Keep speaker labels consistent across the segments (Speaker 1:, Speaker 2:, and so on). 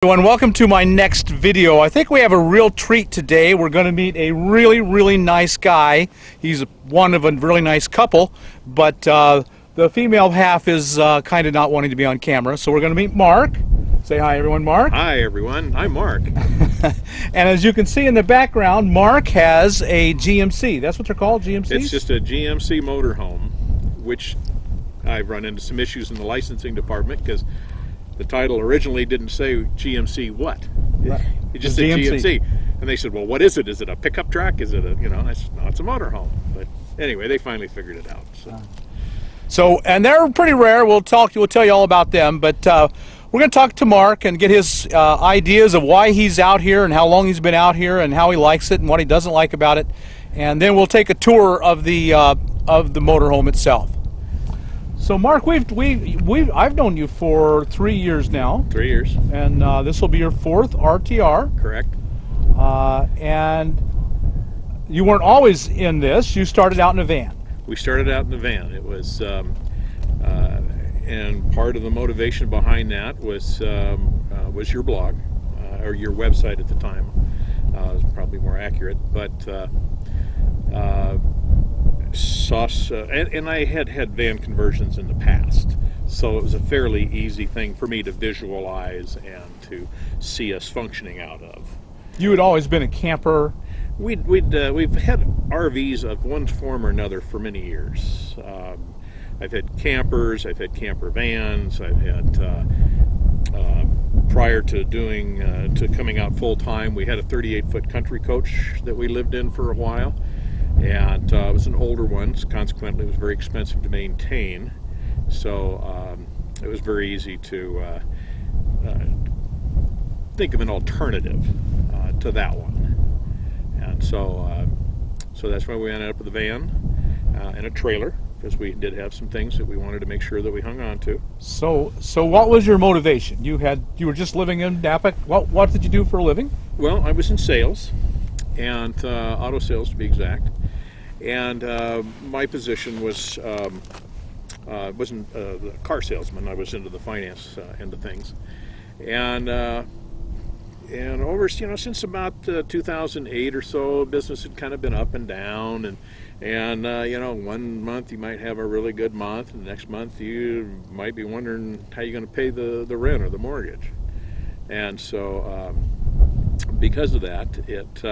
Speaker 1: Everyone, welcome to my next video. I think we have a real treat today. We're going to meet a really nice guy. He's one of a really nice couple, but the female half is kind of not wanting to be on camera. So we're going to meet Mark. Say hi, everyone. Mark.
Speaker 2: Hi, everyone. I'm Mark.
Speaker 1: And as you can see in the background, Mark has a GMC. That's what they're called, GMCs?
Speaker 2: It's just a GMC motorhome, which I've run into some issues in the licensing department because the title originally didn't say GMC what?
Speaker 1: Right.
Speaker 2: It just said GMC. And they said, well, what is it? Is it a pickup truck? Is it a, no, it's a motorhome. But anyway, they finally figured it out.
Speaker 1: So, and they're pretty rare. We'll tell you all about them. But we're going to talk to Mark and get his ideas of why he's out here and how long he's been out here and how he likes it and what he doesn't like about it. And then we'll take a tour of the motorhome itself. So Mark, I've known you for 3 years now.
Speaker 2: 3 years.
Speaker 1: And this will be your fourth RTR.
Speaker 2: Correct.
Speaker 1: And you weren't always in this. You started out in a van.
Speaker 2: We started out in a van. It was, and part of the motivation behind that was your blog, or your website at the time. It was probably more accurate, but and I had van conversions in the past, so it was a fairly easy thing for me to visualize and to see us functioning out of.
Speaker 1: You had always been a camper.
Speaker 2: We've had RVs of one form or another for many years. I've had campers, I've had camper vans, I've had prior to coming out full time, we had a 38-foot country coach that we lived in for a while. And it was an older one, so consequently it was very expensive to maintain. So it was very easy to think of an alternative to that one. And so that's why we ended up with a van and a trailer, because we did have some things that we wanted to make sure that we hung on to.
Speaker 1: So what was your motivation? You were just living in Napa. What did you do for a living? Well,
Speaker 2: I was in sales, and auto sales to be exact. And my position was wasn't the car salesman. I was into the finance end of things, and over since about 2008 or so, business had kind of been up and down, and 1 month you might have a really good month, and the next month you might be wondering how you're going to pay the rent or the mortgage, and so because of that, it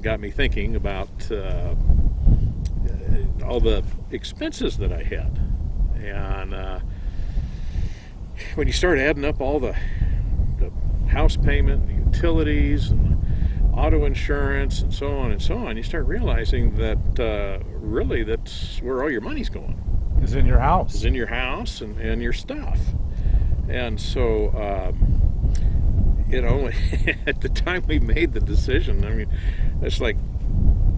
Speaker 2: got me thinking about all the expenses that I had, and when you start adding up all the house payment, the utilities, and auto insurance, and so on, you start realizing that really that's where all your money's going.
Speaker 1: Is in your house.
Speaker 2: Is in your house and your stuff. And so at the time we made the decision, I mean, it's like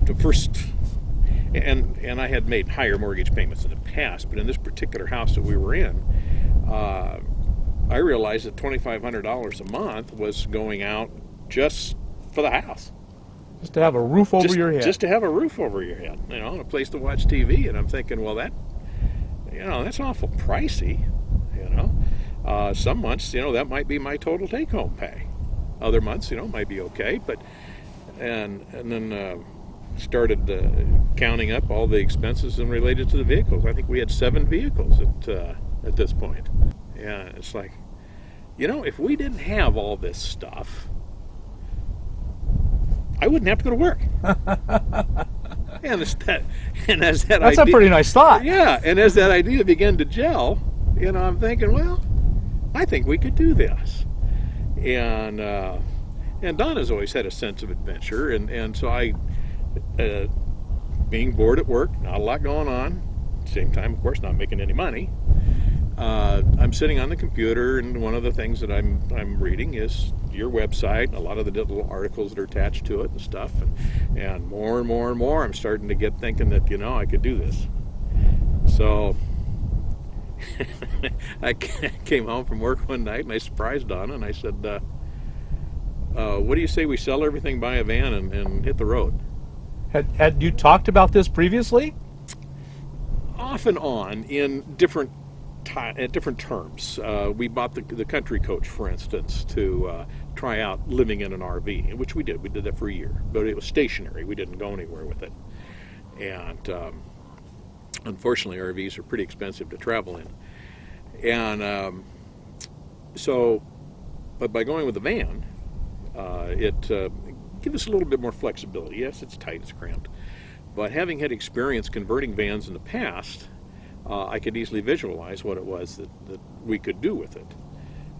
Speaker 2: the first, and I had made higher mortgage payments in the past, but in this particular house that we were in, I realized that $2,500 a month was going out just for the house.
Speaker 1: Just to have a roof over your head.
Speaker 2: Just to have a roof over your head, and a place to watch TV. And I'm thinking, well, that's awful pricey, Some months, that might be my total take-home pay. Other months, might be okay, but and then started counting up all the expenses and related to the vehicles. I think we had 7 vehicles at this point. Yeah, it's like, if we didn't have all this stuff, I wouldn't have to go to work. That's
Speaker 1: a pretty nice thought.
Speaker 2: Yeah, and as that idea began to gel, I'm thinking, well, I think we could do this. And Donna's always had a sense of adventure, and so I, being bored at work, not a lot going on, at the same time, of course, not making any money, I'm sitting on the computer, and one of the things that I'm reading is your website, and a lot of the little articles that are attached to it and stuff, and more and more, I'm starting to get thinking that, I could do this. So I came home from work one night and I surprised Donna and I said, what do you say we sell everything, buy a van, and hit the road?
Speaker 1: Had you talked about this previously?
Speaker 2: Off and on in different different terms. We bought the country coach, for instance, to try out living in an RV, which we did. We did that for a year, but it was stationary. We didn't go anywhere with it. And unfortunately, RVs are pretty expensive to travel in. And but by going with the van, it gives us a little bit more flexibility. Yes, it's tight, it's cramped. But having had experience converting vans in the past, I could easily visualize what it was that we could do with it.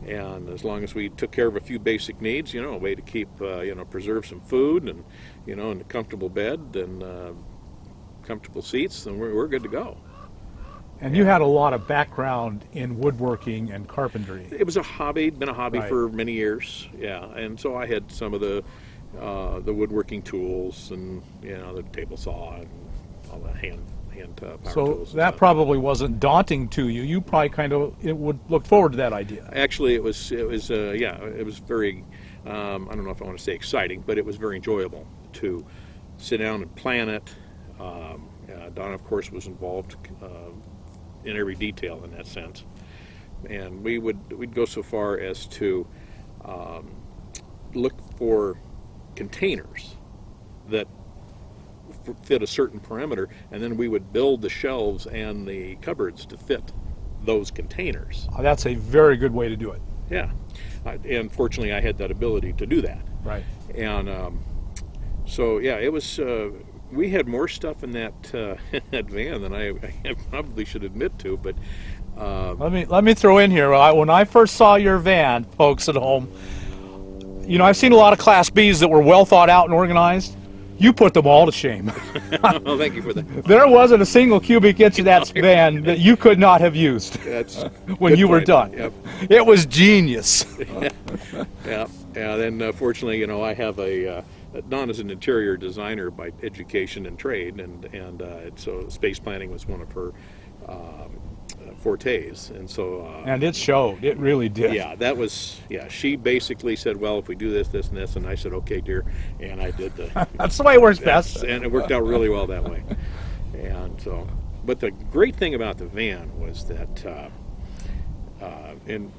Speaker 2: And as long as we took care of a few basic needs, a way to keep, preserve some food and, and a comfortable bed and comfortable seats, then we're good to go.
Speaker 1: And you had a lot of background in woodworking and carpentry.
Speaker 2: It was a hobby, been a hobby for many years, yeah. And so I had some of the woodworking tools and, the table saw and all the hand power tools.
Speaker 1: So that probably wasn't daunting to you. You probably would look forward to that idea.
Speaker 2: Actually, it was very, I don't know if I want to say exciting, but it was very enjoyable to sit down and plan it. Don, of course, was involved in every detail in that sense, and we'd go so far as to look for containers that fit a certain parameter, and then we would build the shelves and the cupboards to fit those containers.
Speaker 1: That's a very good way to do it.
Speaker 2: Yeah, and fortunately I had that ability to do that.
Speaker 1: Right.
Speaker 2: And so yeah, it was. We had more stuff in that that van than I probably should admit to, but
Speaker 1: let me throw in here. When I first saw your van, folks at home, I've seen a lot of Class Bs that were well thought out and organized. You put them all to shame.
Speaker 2: Well, thank you for that.
Speaker 1: There wasn't a single cubic inch of that van that you could not have used when you were done.
Speaker 2: Yep.
Speaker 1: It was genius.
Speaker 2: Yeah. Then fortunately, I have Don is an interior designer by education and trade, and so space planning was one of her fortes, and so
Speaker 1: and it showed. It really did.
Speaker 2: Yeah, that was. Yeah, she basically said, "Well, if we do this, this, and this," and I said, "Okay, dear," and I did the.
Speaker 1: That's the way it works best.
Speaker 2: And it worked out really well that way. And so, but the great thing about the van was that, and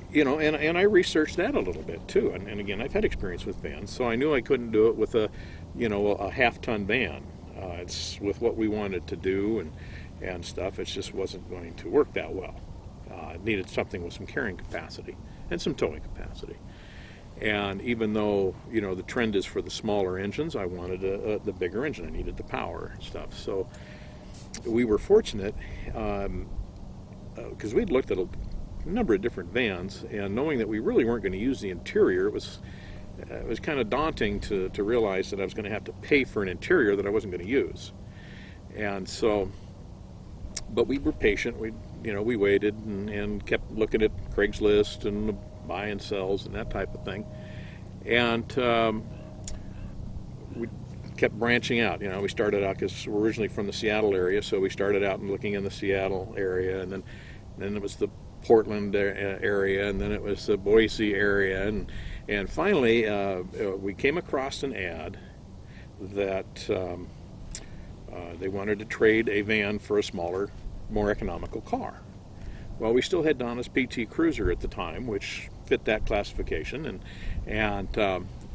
Speaker 2: I researched that a little bit too. And again, I've had experience with vans, so I knew I couldn't do it with a half-ton van. It's with what we wanted to do and stuff. It just wasn't going to work that well. It needed something with some carrying capacity and some towing capacity. And even though the trend is for the smaller engines, I wanted the bigger engine. I needed the power and stuff. So we were fortunate because we'd looked at a number of different vans, and knowing that we really weren't going to use the interior, it was kind of daunting to realize that I was going to have to pay for an interior that I wasn't going to use. And so, but we were patient. We waited and kept looking at Craigslist and the buy and sells and that type of thing. And we kept branching out. We started out because we're originally from the Seattle area, so we started out and looking in the Seattle area, and then it was the Portland area, and then it was the Boise area, and finally we came across an ad that they wanted to trade a van for a smaller, more economical car. Well, we still had Donna's PT Cruiser at the time, which fit that classification, and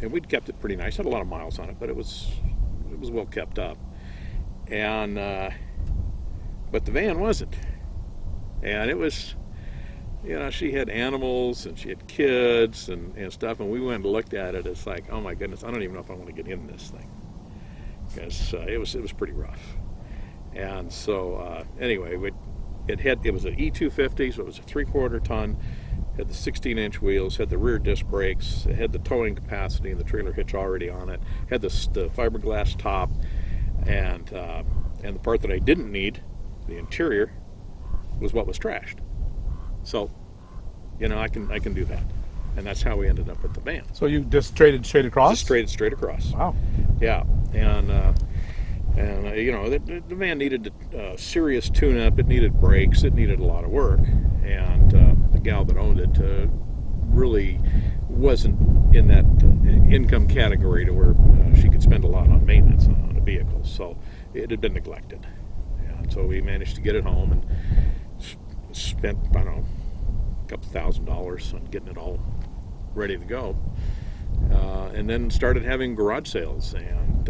Speaker 2: we'd kept it pretty nice. Had a lot of miles on it, but it was well kept up. And but the van wasn't, and it was. She had animals and she had kids and stuff, and we went and looked at it. It's like, oh my goodness, I don't even know if I want to get in this thing, because it was pretty rough. And so anyway, it was an E250, so it was a 3/4 ton, had the 16-inch wheels, had the rear disc brakes, it had the towing capacity and the trailer hitch already on it, had the fiberglass top, and the part that I didn't need, the interior, was what was trashed. So, I can do that, and that's how we ended up with the van.
Speaker 1: So you just traded straight across?
Speaker 2: Just traded straight across.
Speaker 1: Wow.
Speaker 2: Yeah, and the van needed a serious tune-up. It needed brakes. It needed a lot of work, and the gal that owned it really wasn't in that income category to where she could spend a lot on maintenance on a vehicle. So it had been neglected, and so we managed to get it home and spent, I don't know, a couple $1,000s on getting it all ready to go. And then started having garage sales and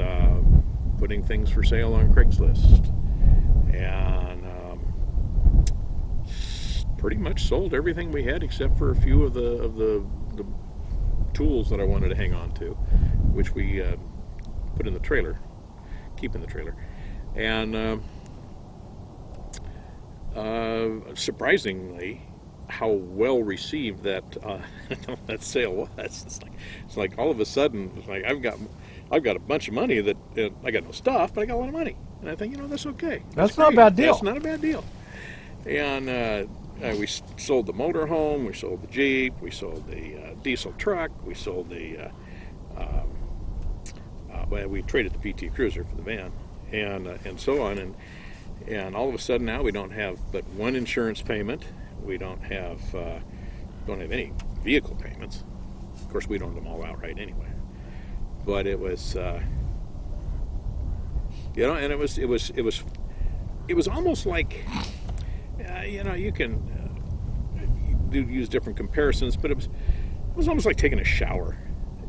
Speaker 2: putting things for sale on Craigslist. And pretty much sold everything we had except for a few of the tools that I wanted to hang on to, which we put in the trailer, keep in the trailer. And surprisingly, how well received that that sale was. It's like all of a sudden, it's like I've got a bunch of money that I got no stuff, but I got a lot of money, and I think, that's okay.
Speaker 1: That's not a bad deal.
Speaker 2: That's not a bad deal. And we sold the motorhome, we sold the Jeep, we sold the diesel truck, we sold the well, we traded the PT Cruiser for the van, and so on, and all of a sudden now we don't have but one insurance payment. We don't have any vehicle payments. Of course, we don't have them all outright anyway. But it was, and it was almost like, you can use different comparisons, but it was almost like taking a shower,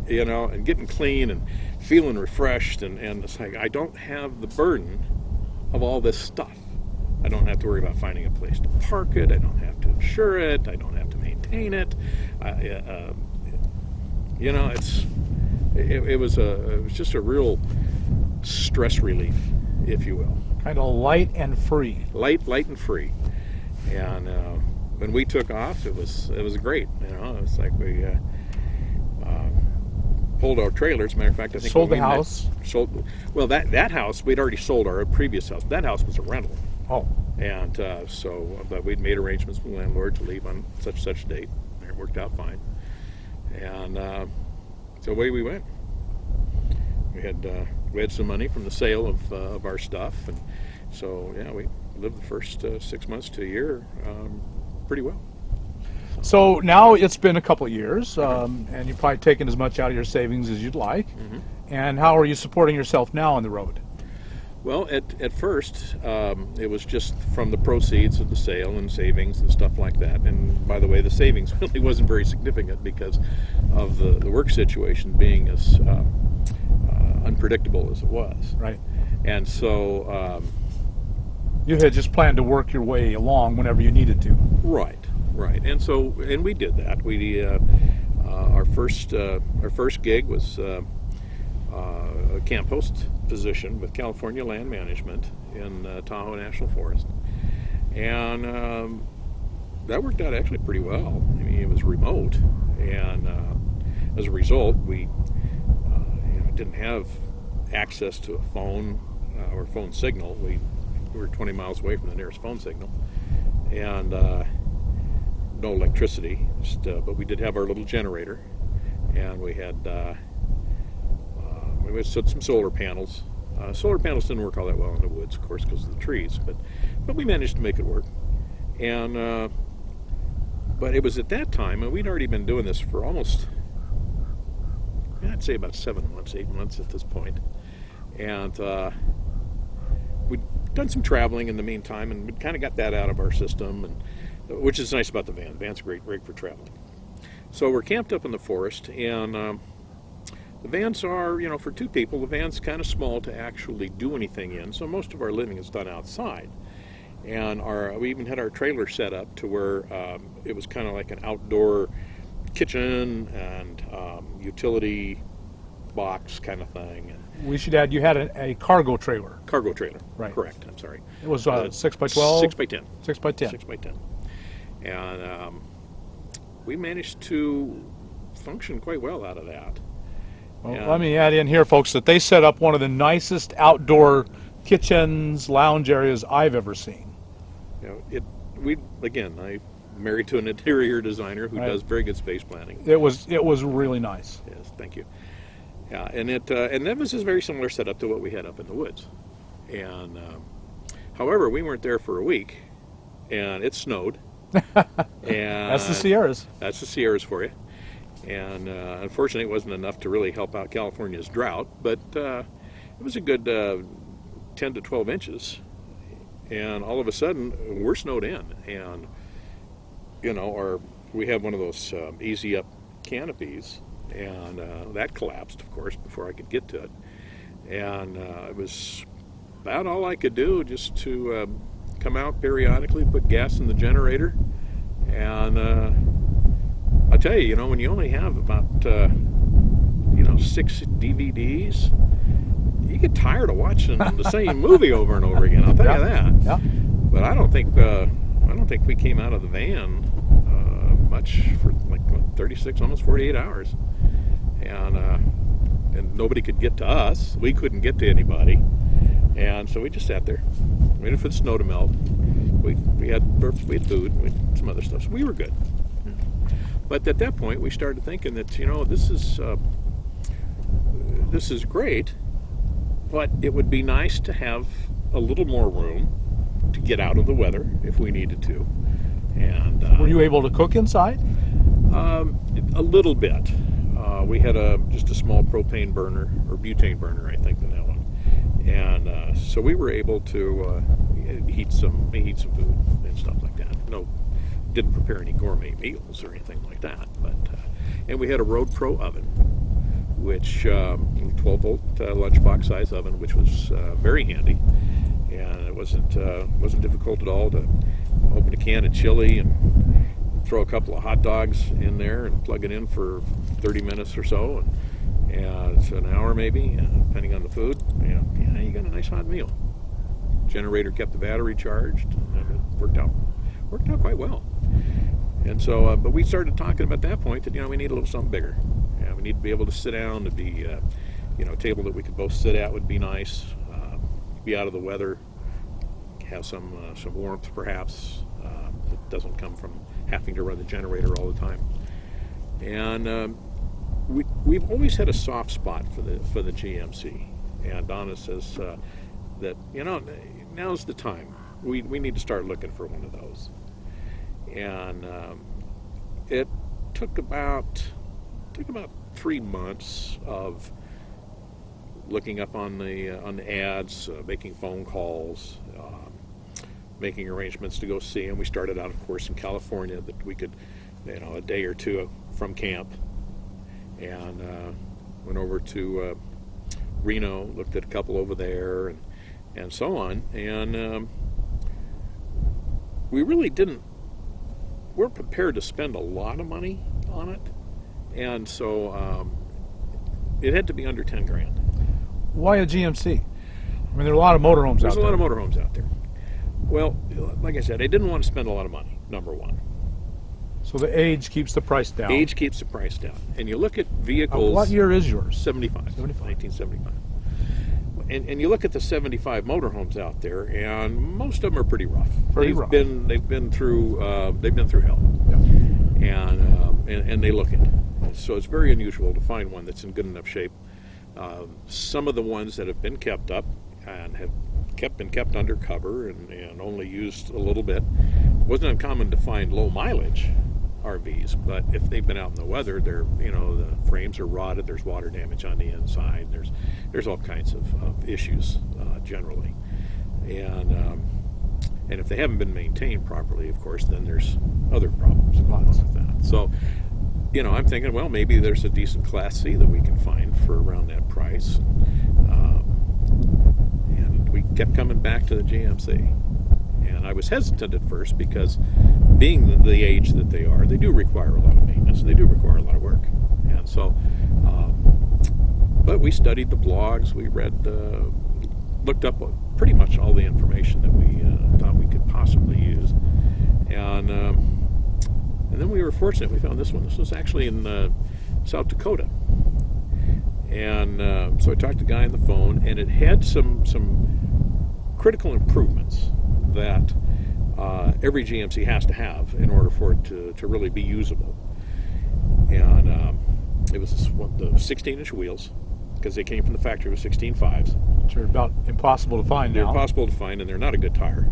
Speaker 2: and getting clean and feeling refreshed, and it's like I don't have the burden of all this stuff. I don't have to worry about finding a place to park it. I don't have to insure it. I don't have to maintain it. It was just a real stress relief, if you will.
Speaker 1: Kind of light and free.
Speaker 2: Light and free. And when we took off, it was great. It's like we pulled our trailers. As a matter of fact, I think
Speaker 1: sold the house.
Speaker 2: Well, that house we'd already sold. Our previous house. That house was a rental.
Speaker 1: Oh.
Speaker 2: And but we'd made arrangements with the landlord to leave on such a date. And it worked out fine. And so away we went. We had some money from the sale of our stuff, and so we lived the first 6 months to a year pretty well.
Speaker 1: So now it's been a couple of years, and you've probably taken as much out of your savings as you'd like.
Speaker 2: Mm-hmm.
Speaker 1: And how are you supporting yourself now on the road?
Speaker 2: Well, at first, it was just from the proceeds of the sale and savings and stuff like that. And by the way, the savings really wasn't very significant because of the work situation being as unpredictable as it was.
Speaker 1: Right.
Speaker 2: And so
Speaker 1: you had just planned to work your way along whenever you needed to.
Speaker 2: Right. And we did that. We our first gig was a camp host position with California Land Management in Tahoe National Forest, and that worked out actually pretty well. I mean, it was remote, and as a result, we didn't have access to a phone or phone signal. We were 20 miles away from the nearest phone signal, and no electricity. But we did have our little generator, and we had some solar panels. Solar panels didn't work all that well in the woods, of course, because of the trees, but we managed to make it work. And but it was at that time, and we'd already been doing this for almost, I'd say about 7 months, 8 months at this point. And we'd done some traveling in the meantime, and we kind of got that out of our system, and which is nice about the van. The van's great for traveling. So we're camped up in the forest, and the vans are, for two people, the van's kind of small to actually do anything in, so most of our living is done outside. And we even had our trailer set up to where it was kind of like an outdoor kitchen and utility box kind of thing.
Speaker 1: We should add, you had a cargo trailer.
Speaker 2: Cargo trailer,
Speaker 1: right?
Speaker 2: Correct. I'm sorry.
Speaker 1: It was 6 by 12.
Speaker 2: 6 by 10.
Speaker 1: 6 by 10.
Speaker 2: 6 by 10. And we managed to function quite well out of that.
Speaker 1: Well, let me add in here, folks, that they set up one of the nicest outdoor kitchens, lounge areas I've ever seen.
Speaker 2: I'm married to an interior designer who does very good space planning.
Speaker 1: It was really nice.
Speaker 2: Yes, thank you. Yeah, and that was a very similar setup to what we had up in the woods. And however, we weren't there for a week, and it snowed. And
Speaker 1: that's the Sierras.
Speaker 2: That's the Sierras for you. And unfortunately, it wasn't enough to really help out California's drought, but it was a good 10 to 12 inches. And all of a sudden, we're snowed in. And you know, we had one of those easy up canopies, and that collapsed, of course, before I could get to it. And it was about all I could do, just to come out periodically, put gas in the generator, and I tell you, you know, when you only have about you know, 6 DVDs, you get tired of watching the same movie over and over again. I'll tell you that.
Speaker 1: Yeah.
Speaker 2: But I don't think we came out of the van much for like what, 36, almost 48 hours, and nobody could get to us. We couldn't get to anybody, and so we just sat there, waited for the snow to melt. We had food, we had some other stuff, so we were good. But at that point, we started thinking that, you know, this is great, but it would be nice to have a little more room to get out of the weather if we needed to. And
Speaker 1: were you able to cook inside?
Speaker 2: A little bit. We had just a small propane burner, or butane burner, I think, in that one, and so we were able to heat some food and stuff like that. No, didn't prepare any gourmet meals or anything like that, but and we had a RoadPro oven, which 12-volt lunchbox size oven, which was very handy, and it wasn't difficult at all to open a can of chili and throw a couple of hot dogs in there and plug it in for 30 minutes or so, and it's an hour maybe, depending on the food. Yeah, you got a nice hot meal. Generator kept the battery charged, and it worked out quite well. And so, but we started talking about that point that, you know, we need a little something bigger. Yeah, we need to be able to sit down. To be, you know, a table that we could both sit at would be nice. Be out of the weather, have some warmth perhaps. That doesn't come from having to run the generator all the time. And we've always had a soft spot for the GMC. And Donna says that, you know, now's the time. We need to start looking for one of those. And it took about 3 months of looking up on the ads, making phone calls, making arrangements to go see them. We started out, of course, in California, that we could, you know, a day or two from camp, and went over to Reno, looked at a couple over there, and so on. And we really we're prepared to spend a lot of money on it, and so it had to be under 10 grand.
Speaker 1: Why a GMC? I mean, there are a lot of motorhomes out there.
Speaker 2: There's a lot of motorhomes out there. Well, like I said, I didn't want to spend a lot of money, number one.
Speaker 1: So the age keeps the price down.
Speaker 2: Age keeps the price down. And you look at vehicles...
Speaker 1: what year is yours?
Speaker 2: 75. 1975. And you look at the 75 motorhomes out there, and most of them are pretty rough. They've been through hell. Yeah. And they look it. So it's very unusual to find one that's in good enough shape. Some of the ones that have been kept up and have been kept under cover and only used a little bit, it wasn't uncommon to find low mileage RVs, but if they've been out in the weather, they're, you know, the frames are rotted, there's water damage on the inside, there's all kinds of issues generally, and if they haven't been maintained properly, of course, then there's other problems with that. So, you know, I'm thinking, well, maybe there's a decent Class C that we can find for around that price, and we kept coming back to the GMC. And I was hesitant at first because, being the age that they are, they do require a lot of maintenance. They do require a lot of work. And so, but we studied the blogs. We read, looked up pretty much all the information that we thought we could possibly use. And then we were fortunate. We found this one. This was actually in South Dakota. And so I talked to the guy on the phone, and it had some critical improvements that every GMC has to have in order for it to really be usable. And it was the 16-inch wheels, because they came from the factory with 16.5s.
Speaker 1: Which are about impossible to find now.
Speaker 2: They're impossible to find, and they're not a good tire.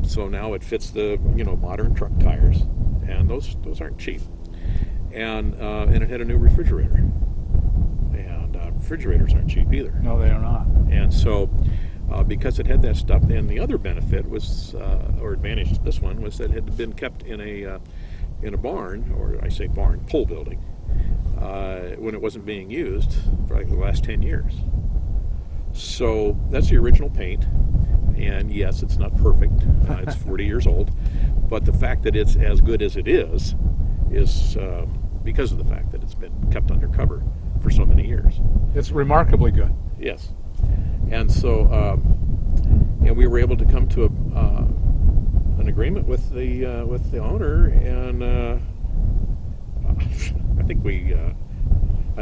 Speaker 2: So now it fits the, you know, modern truck tires, and those aren't cheap. And it had a new refrigerator, and refrigerators aren't cheap either.
Speaker 1: No, they are not.
Speaker 2: And so because it had that stuff. And the other benefit was, or advantage to this one, was that it had been kept in a barn, or I say barn, pole building, when it wasn't being used for like the last 10 years. So that's the original paint, and yes, it's not perfect. It's 40 years old, but the fact that it's as good as it is because of the fact that it's been kept undercover for so many years.
Speaker 1: It's remarkably good.
Speaker 2: Yes, and so and we were able to come to an agreement with the owner, and I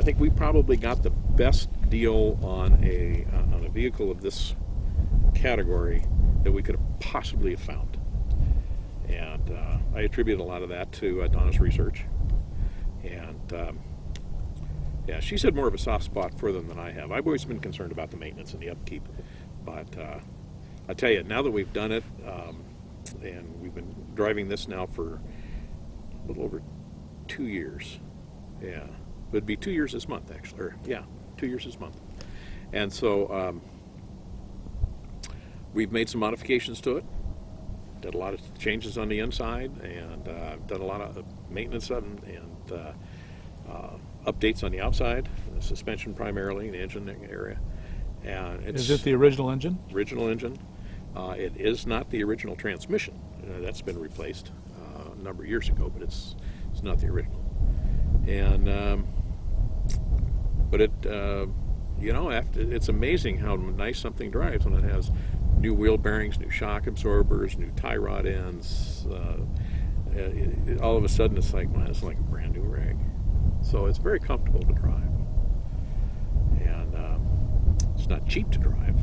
Speaker 2: think we probably got the best deal on a vehicle of this category that we could have possibly have found. And I attribute a lot of that to Donna's research. And yeah, she's had more of a soft spot for them than I have. I've always been concerned about the maintenance and the upkeep. But I tell you, now that we've done it, and we've been driving this now for a little over 2 years. Yeah, it would be 2 years this month, actually. Or, yeah, 2 years this month. And so we've made some modifications to it. Did a lot of changes on the inside, and done a lot of maintenance on and updates on the outside, the suspension primarily, the engine area. And it's,
Speaker 1: is it the original engine?
Speaker 2: Original engine. It is not the original transmission. That's been replaced a number of years ago, but it's not the original. And but it you know, it's amazing how nice something drives when it has new wheel bearings, new shock absorbers, new tie rod ends. All of a sudden, it's like, man, it's like a brand new rig. So it's very comfortable to drive, and it's not cheap to drive.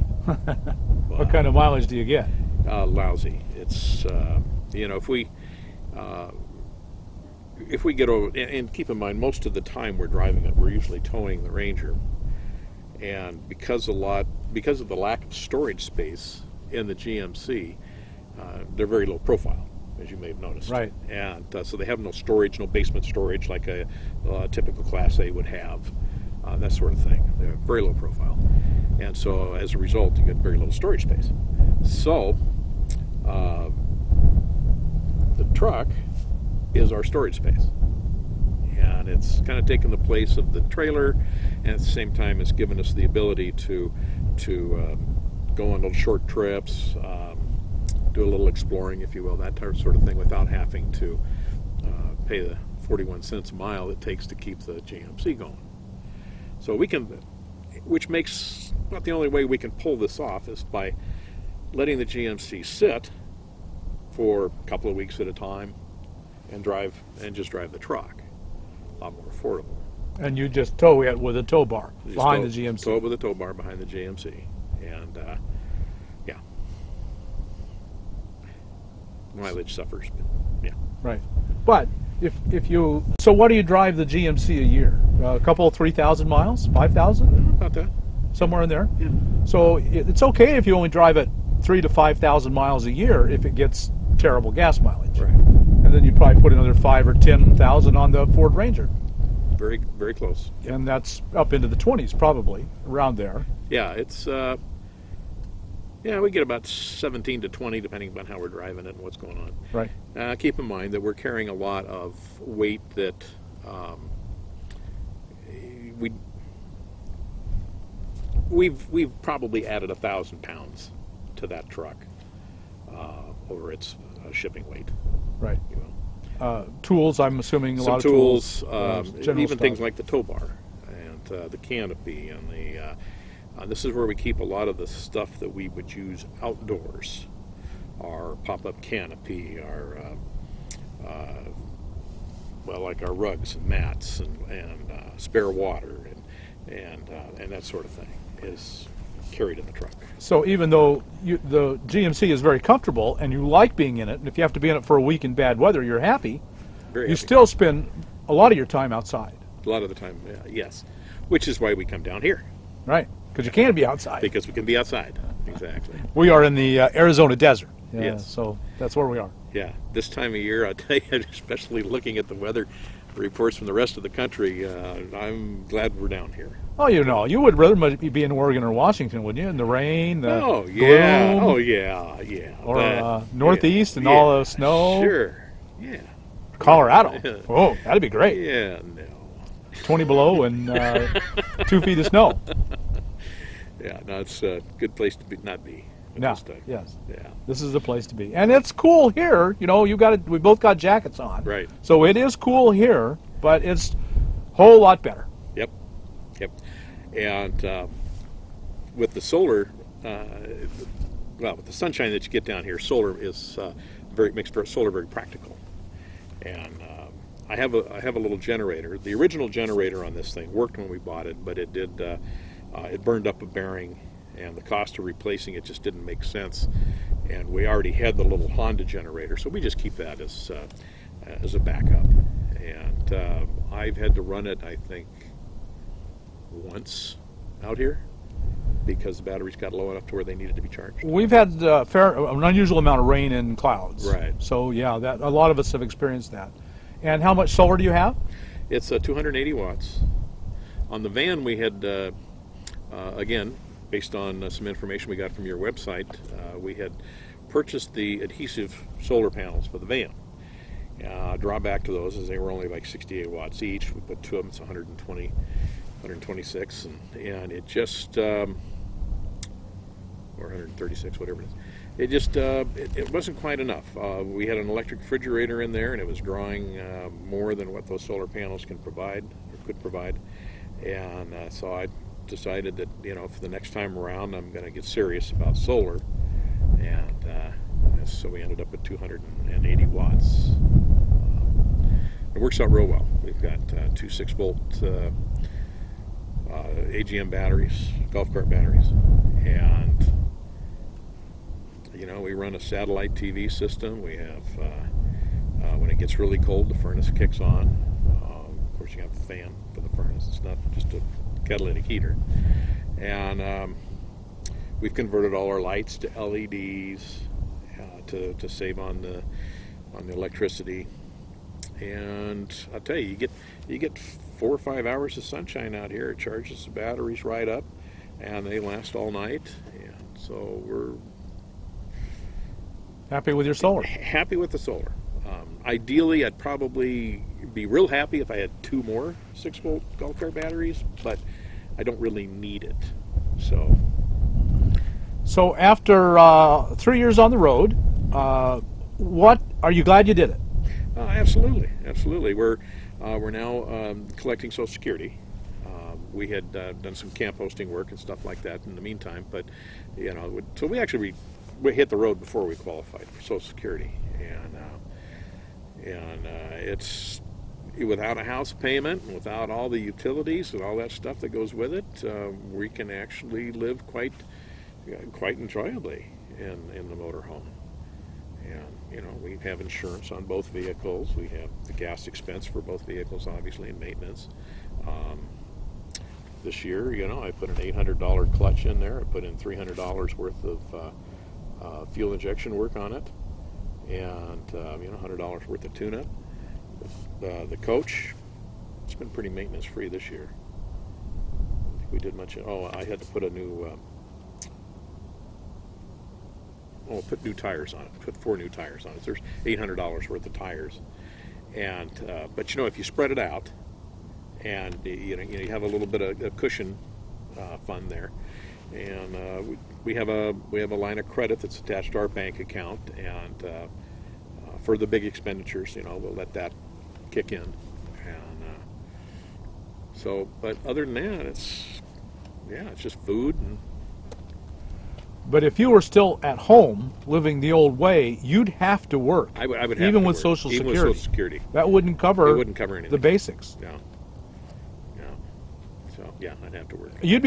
Speaker 1: What kind of mileage do you get?
Speaker 2: Lousy. It's you know, if we get over, and keep in mind, most of the time we're driving it, we're usually towing the Ranger, and because of the lack of storage space in the GMC, they're very low profile, as you may have noticed.
Speaker 1: Right.
Speaker 2: And so they have no storage, no basement storage like a typical Class A would have, that sort of thing. They're very low profile, and so as a result, you get very little storage space. So the truck is our storage space, and it's kind of taken the place of the trailer, and at the same time it's given us the ability to go on little short trips, do a little exploring, if you will, that sort of thing, without having to pay the 41 cents a mile it takes to keep the GMC going. So we can, which makes, about the only way we can pull this off is by letting the GMC sit for a couple of weeks at a time and just drive the truck. A lot more affordable. And
Speaker 1: you just tow it with a tow bar behind the GMC.
Speaker 2: Tow it with a tow bar behind the GMC, and yeah, mileage suffers, but yeah.
Speaker 1: Right, but if you, so what do you drive the GMC a year? A couple, 3,000 miles, 5,000?
Speaker 2: About that.
Speaker 1: Somewhere in there.
Speaker 2: Yeah.
Speaker 1: So it's okay if you only drive it 3,000 to 5,000 miles a year if it gets terrible gas mileage.
Speaker 2: Right.
Speaker 1: And then you probably put another 5,000 or 10,000 on the Ford Ranger.
Speaker 2: Very, very close. Yep.
Speaker 1: And that's up into the 20s, probably around there.
Speaker 2: Yeah, it's yeah, we get about 17 to 20 depending upon how we're driving it and what's going on.
Speaker 1: Right.
Speaker 2: Keep in mind that we're carrying a lot of weight that we've probably added 1,000 pounds to that truck over its shipping weight.
Speaker 1: Right.
Speaker 2: You know.
Speaker 1: Tools, I'm assuming a lot of
Speaker 2: tools.
Speaker 1: General
Speaker 2: even
Speaker 1: stuff.
Speaker 2: things like the tow bar and the canopy and the. This is where we keep a lot of the stuff that we would use outdoors. Our pop-up canopy, our well, like our rugs and mats and spare water and that sort of thing is carried in the truck.
Speaker 1: So even though the GMC is very comfortable and you like being in it, and if you have to be in it for a week in bad weather, you're happy,
Speaker 2: Very
Speaker 1: you
Speaker 2: happy.
Speaker 1: still spend a lot of your time outside.
Speaker 2: A lot of the time, yes. Which is why we come down here.
Speaker 1: Right, because you can be outside.
Speaker 2: Because we can be outside, exactly.
Speaker 1: We are in the Arizona desert.
Speaker 2: Yes.
Speaker 1: So that's where we are.
Speaker 2: Yeah, this time of year, I'll tell you, especially looking at the weather, reports from the rest of the country, I'm glad we're down here.
Speaker 1: Oh, you would rather be in Oregon or Washington, wouldn't you? In the rain, the
Speaker 2: Oh yeah,
Speaker 1: gloom,
Speaker 2: oh yeah, yeah.
Speaker 1: or Northeast and all the snow.
Speaker 2: Sure, yeah.
Speaker 1: Colorado. Oh, that'd be great.
Speaker 2: Yeah, no.
Speaker 1: 20 below and 2 feet of snow.
Speaker 2: Yeah, no, it's a good place to not be.
Speaker 1: No,
Speaker 2: This time.
Speaker 1: yes.
Speaker 2: Yeah.
Speaker 1: This is the place to be, and it's cool here. You got it. We both got jackets on,
Speaker 2: Right.
Speaker 1: So it is cool here, but it's a whole lot better.
Speaker 2: Yep. Yep. And with the solar, with the sunshine that you get down here, solar is makes solar very practical. And I have a little generator. The original generator on this thing worked when we bought it, but it did it burned up a bearing, and the cost of replacing it just didn't make sense. And we already had the little Honda generator, so we just keep that as a backup. And I've had to run it, I think, once out here because the batteries got low enough to where they needed to be charged.
Speaker 1: We've had an unusual amount of rain and clouds.
Speaker 2: Right.
Speaker 1: So yeah, that a lot of us have experienced that. And how much solar do you have?
Speaker 2: It's 280 watts. On the van, we had, again, based on some information we got from your website, we had purchased the adhesive solar panels for the van. Drawback to those is they were only like 68 watts each. We put 2 of them, it's 120, 126, and it just, or 136, whatever it is. It just, it wasn't quite enough. We had an electric refrigerator in there, and it was drawing more than what those solar panels can provide, or could provide. And so I decided that, for the next time around, I'm going to get serious about solar. And so we ended up at 280 watts. It works out real well. We've got 2 6-volt AGM batteries, golf cart batteries, and we run a satellite TV system. We have when it gets really cold, the furnace kicks on. Of course, you have a fan for the furnace. It's not just a catalytic heater. And we've converted all our lights to LEDs to save on the electricity. And I'll tell you, you get 4 or 5 hours of sunshine out here. It charges the batteries right up, and they last all night. And so we're
Speaker 1: happy with your solar.
Speaker 2: Happy with the solar. Ideally, I'd probably be real happy if I had 2 more 6-volt golf cart batteries, but I don't really need it.
Speaker 1: So after 3 years on the road, what are you glad you did it?
Speaker 2: Absolutely, absolutely. We're now collecting Social Security. We had done some camp hosting work and stuff like that in the meantime, but so we actually we hit the road before we qualified for Social Security, and it's without a house payment and without all the utilities and all that stuff that goes with it, we can actually live quite enjoyably in the motorhome. And we have insurance on both vehicles. We have the gas expense for both vehicles, obviously, and maintenance. This year, I put an $800 clutch in there. I put in $300 worth of fuel injection work on it, and $100 worth of tune-up. The coach, it's been pretty maintenance-free this year. I don't think we did much. I had to put a new. Put new tires on it. Put 4 new tires on it. There's $800 worth of tires, and but if you spread it out, and you have a little bit of cushion fund there, and we have a line of credit that's attached to our bank account, and for the big expenditures, we'll let that kick in, and but other than that, it's just food and.
Speaker 1: But if you were still at home living the old way, you'd have to work.
Speaker 2: I would have
Speaker 1: even
Speaker 2: to
Speaker 1: with
Speaker 2: work.
Speaker 1: Social
Speaker 2: Even
Speaker 1: Security.
Speaker 2: with Social Security.
Speaker 1: That wouldn't cover.
Speaker 2: It wouldn't cover anything.
Speaker 1: The basics.
Speaker 2: No. So I'd have to work.
Speaker 1: You'd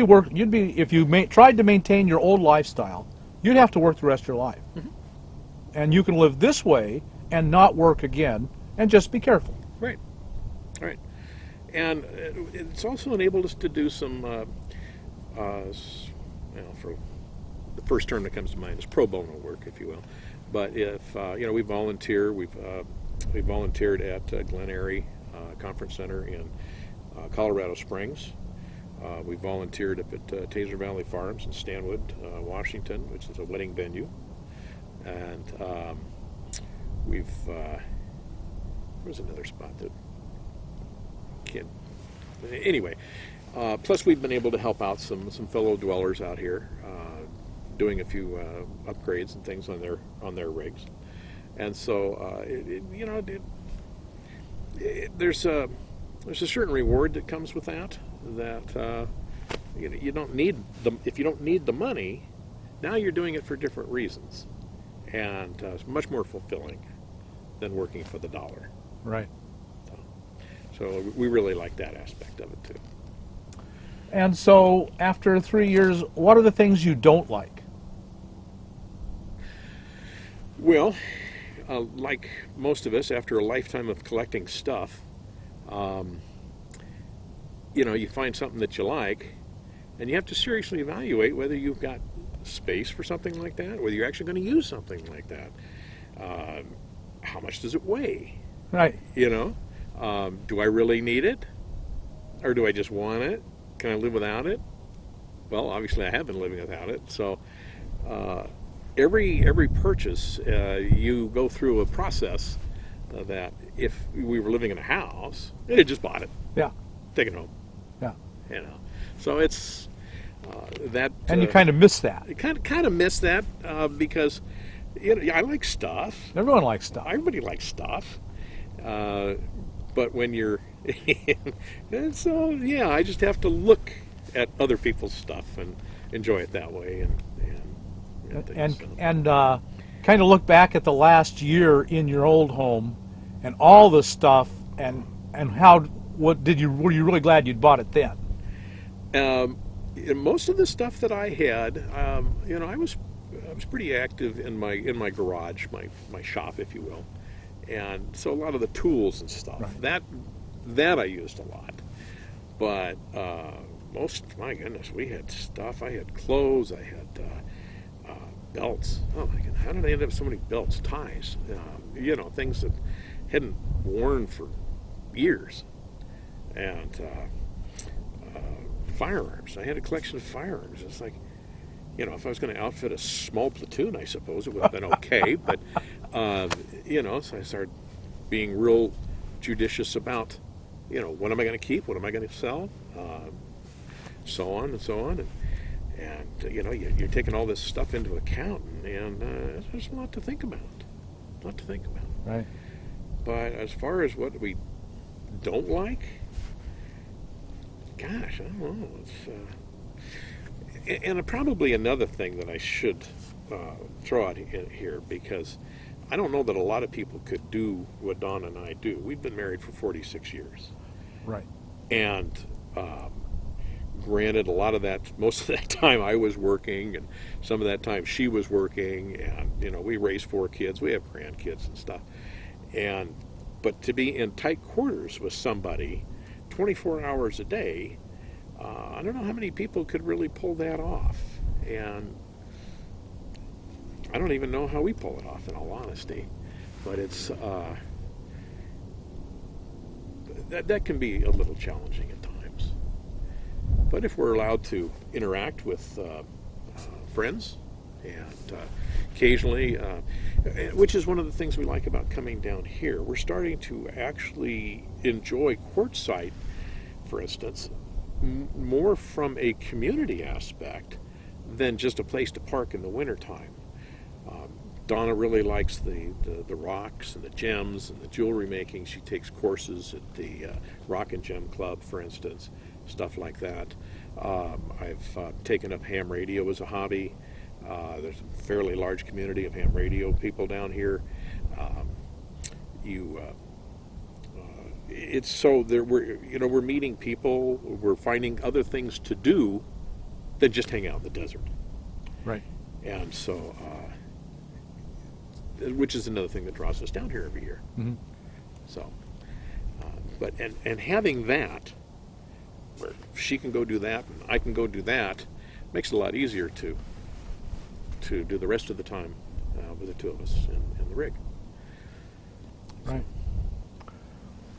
Speaker 1: be if you tried to maintain your old lifestyle, you'd have to work the rest of your life.
Speaker 2: Mm-hmm.
Speaker 1: And you can live this way and not work again, and just be careful.
Speaker 2: Right. Right. And it's also enabled us to do some, for the first term that comes to mind is pro bono work, if you will. But if we volunteer, we've volunteered at Glen Eyrie Conference Center in Colorado Springs. We volunteered up at Taser Valley Farms in Stanwood, Washington, which is a wedding venue. And there's another spot that anyway, plus we've been able to help out some fellow dwellers out here, doing a few upgrades and things on their rigs. And so there's a certain reward that comes with that you don't need if you don't need the money, now you're doing it for different reasons, and it's much more fulfilling than working for the dollar.
Speaker 1: Right.
Speaker 2: So we really like that aspect of it too.
Speaker 1: And so after 3 years, what are the things you don't like?
Speaker 2: Well, like most of us, after a lifetime of collecting stuff, you find something that you like, and you have to seriously evaluate whether you've got space for something like that, whether you're actually going to use something like that. How much does it weigh?
Speaker 1: Right.
Speaker 2: Do I really need it? Or do I just want it? Can I live without it? Well, obviously I have been living without it. So every purchase, you go through a process that if we were living in a house, you just bought it.
Speaker 1: Yeah.
Speaker 2: Take it home.
Speaker 1: Yeah.
Speaker 2: So it's that.
Speaker 1: And you kind of miss that.
Speaker 2: You kind of miss that because I like stuff.
Speaker 1: Everyone likes stuff.
Speaker 2: Everybody likes stuff. But when you're, and so yeah, I just have to look at other people's stuff and enjoy it that way,
Speaker 1: and kind of look back at the last year in your old home, and all the stuff, and were you really glad you'd bought it then?
Speaker 2: Most of the stuff that I had, I was pretty active in my garage, my shop, if you will. And so a lot of the tools and stuff, right, that I used a lot. But my goodness, we had stuff. I had clothes. I had belts. Oh my goodness, how did I end up with so many belts, ties? Things that hadn't worn for years. And firearms. I had a collection of firearms. It's like, if I was going to outfit a small platoon, I suppose it would have been okay. But, so I started being real judicious about, what am I going to keep? What am I going to sell? So on and so on. And you're taking all this stuff into account, and there's a lot to think about.
Speaker 1: Right.
Speaker 2: But as far as what we don't like, gosh, I don't know. And probably another thing that I should throw out here, because I don't know that a lot of people could do what Don and I do. We've been married for 46 years.
Speaker 1: Right.
Speaker 2: And granted, most of that time I was working, and some of that time she was working, and we raised 4 kids. We have grandkids and stuff. But to be in tight quarters with somebody 24 hours a day, I don't know how many people could really pull that off. And I don't even know how we pull it off, in all honesty. But it's that can be a little challenging at times. But if we're allowed to interact with friends, and occasionally, which is one of the things we like about coming down here, we're starting to actually enjoy Quartzsite, for instance, more from a community aspect than just a place to park in the wintertime. Donna really likes the rocks and the gems and the jewelry making. She takes courses at the Rock and Gem Club, for instance, stuff like that. I've taken up ham radio as a hobby. There's a fairly large community of ham radio people down here. It's so there we're meeting people. We're finding other things to do than just hang out in the desert.
Speaker 1: Right.
Speaker 2: And so, which is another thing that draws us down here every year.
Speaker 1: Mm-hmm.
Speaker 2: So, but having that, where she can go do that and I can go do that, makes it a lot easier to do the rest of the time with the two of us in the rig.
Speaker 1: Right.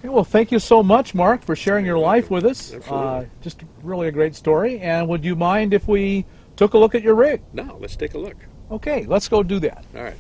Speaker 1: Okay, well, thank you so much, Mark, for sharing your life with us.
Speaker 2: Absolutely.
Speaker 1: Just really a great story. And would you mind if we took a look at your rig?
Speaker 2: Now, let's take a look.
Speaker 1: Okay, let's go do that.
Speaker 2: All right.